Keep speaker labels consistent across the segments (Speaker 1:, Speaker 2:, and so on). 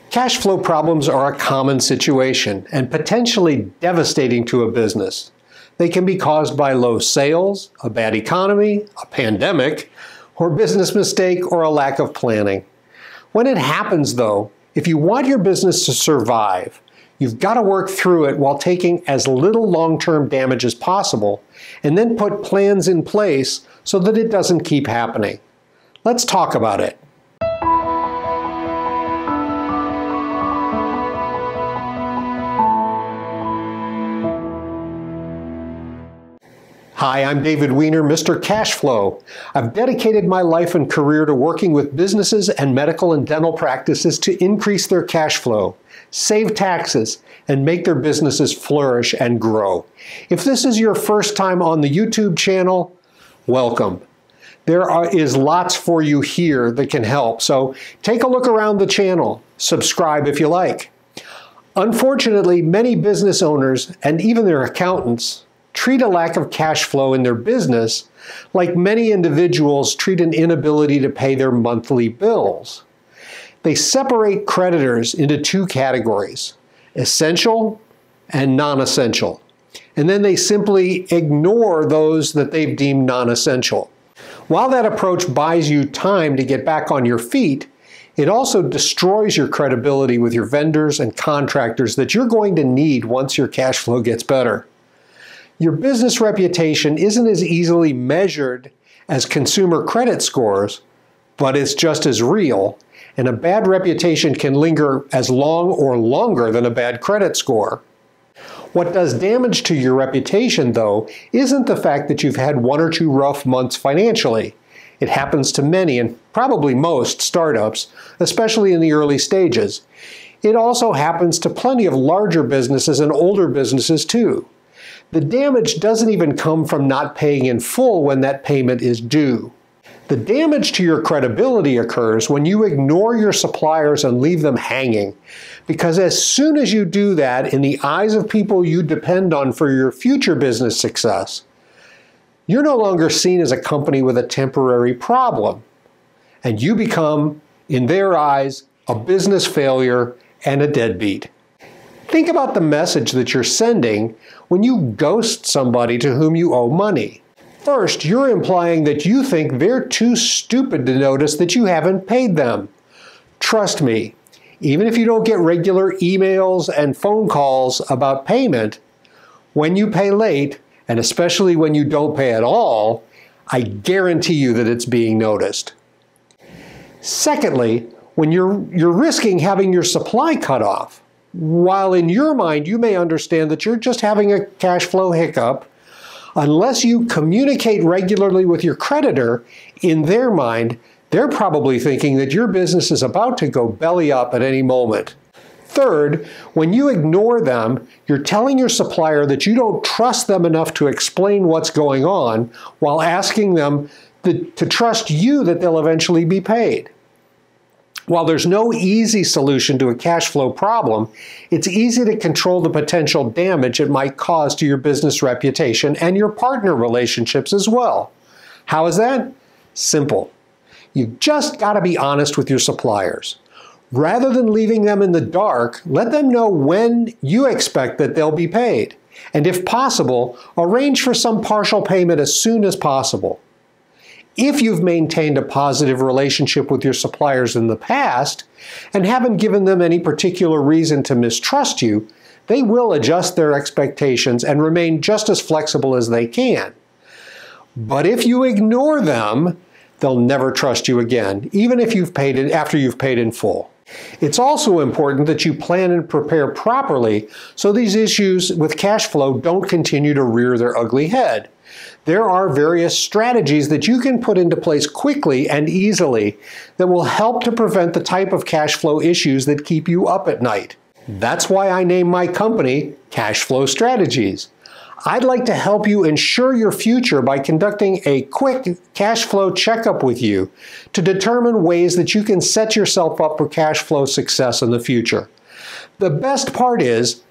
Speaker 1: Cash flow problems are a common situation and potentially devastating to a business. They can be caused by low sales, a bad economy, a pandemic, or business mistake or a lack of planning. When it happens though, if you want your business to survive, you've got to work through it while taking as little long-term damage as possible and then put plans in place so that it doesn't keep happening. Let's talk about it. Hi, I'm David Weiner, Mr. Cashflow. I've dedicated my life and career to working with businesses and medical and dental practices to increase their cash flow, save taxes, and make their businesses flourish and grow. If this is your first time on the YouTube channel, welcome. There is lots for you here that can help, so take a look around the channel. Subscribe if you like. Unfortunately, many business owners and even their accountants treat a lack of cash flow in their business like many individuals treat an inability to pay their monthly bills. They separate creditors into two categories, essential and non-essential, and then they simply ignore those that they've deemed non-essential. While that approach buys you time to get back on your feet, it also destroys your credibility with your vendors and contractors that you're going to need once your cash flow gets better. Your business reputation isn't as easily measured as consumer credit scores, but it's just as real, and a bad reputation can linger as long or longer than a bad credit score. What does damage to your reputation, though, isn't the fact that you've had one or two rough months financially. It happens to many and probably most startups, especially in the early stages. It also happens to plenty of larger businesses and older businesses too. The damage doesn't even come from not paying in full when that payment is due. The damage to your credibility occurs when you ignore your suppliers and leave them hanging, because as soon as you do that in the eyes of people you depend on for your future business success, you're no longer seen as a company with a temporary problem, and you become, in their eyes, a business failure and a deadbeat. Think about the message that you're sending when you ghost somebody to whom you owe money. First, you're implying that you think they're too stupid to notice that you haven't paid them. Trust me, even if you don't get regular emails and phone calls about payment, when you pay late, and especially when you don't pay at all, I guarantee you that it's being noticed. Secondly, when you're risking having your supply cut off. While in your mind you may understand that you're just having a cash flow hiccup, unless you communicate regularly with your creditor, in their mind, they're probably thinking that your business is about to go belly up at any moment. Third, when you ignore them, you're telling your supplier that you don't trust them enough to explain what's going on while asking them to trust you that they'll eventually be paid. While there's no easy solution to a cash flow problem, it's easy to control the potential damage it might cause to your business reputation and your partner relationships as well. How is that? Simple. You've just got to be honest with your suppliers. Rather than leaving them in the dark, let them know when you expect that they'll be paid. And if possible, arrange for some partial payment as soon as possible. If you've maintained a positive relationship with your suppliers in the past and haven't given them any particular reason to mistrust you, they will adjust their expectations and remain just as flexible as they can. But if you ignore them, they'll never trust you again, even if you've paid it after you've paid in full. It's also important that you plan and prepare properly so these issues with cash flow don't continue to rear their ugly head. There are various strategies that you can put into place quickly and easily that will help to prevent the type of cash flow issues that keep you up at night. That's why I named my company Cash Flow Strategies. I'd like to help you ensure your future by conducting a quick cash flow checkup with you to determine ways that you can set yourself up for cash flow success in the future. The best part is,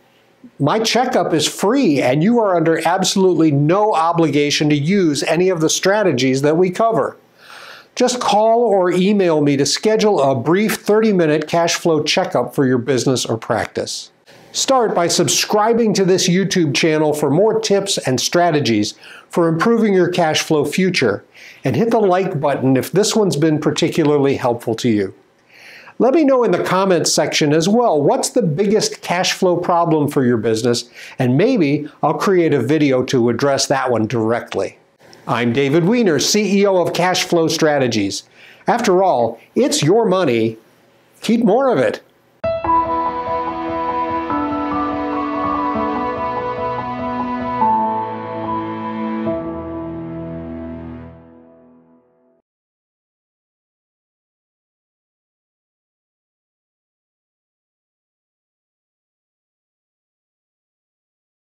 Speaker 1: my checkup is free and you are under absolutely no obligation to use any of the strategies that we cover. Just call or email me to schedule a brief 30-minute cash flow checkup for your business or practice. Start by subscribing to this YouTube channel for more tips and strategies for improving your cash flow future, and hit the like button if this one's been particularly helpful to you. Let me know in the comments section as well, what's the biggest cash flow problem for your business, and maybe I'll create a video to address that one directly. I'm David Weiner, CEO of Cash Flow Strategies. After all, it's your money. Keep more of it.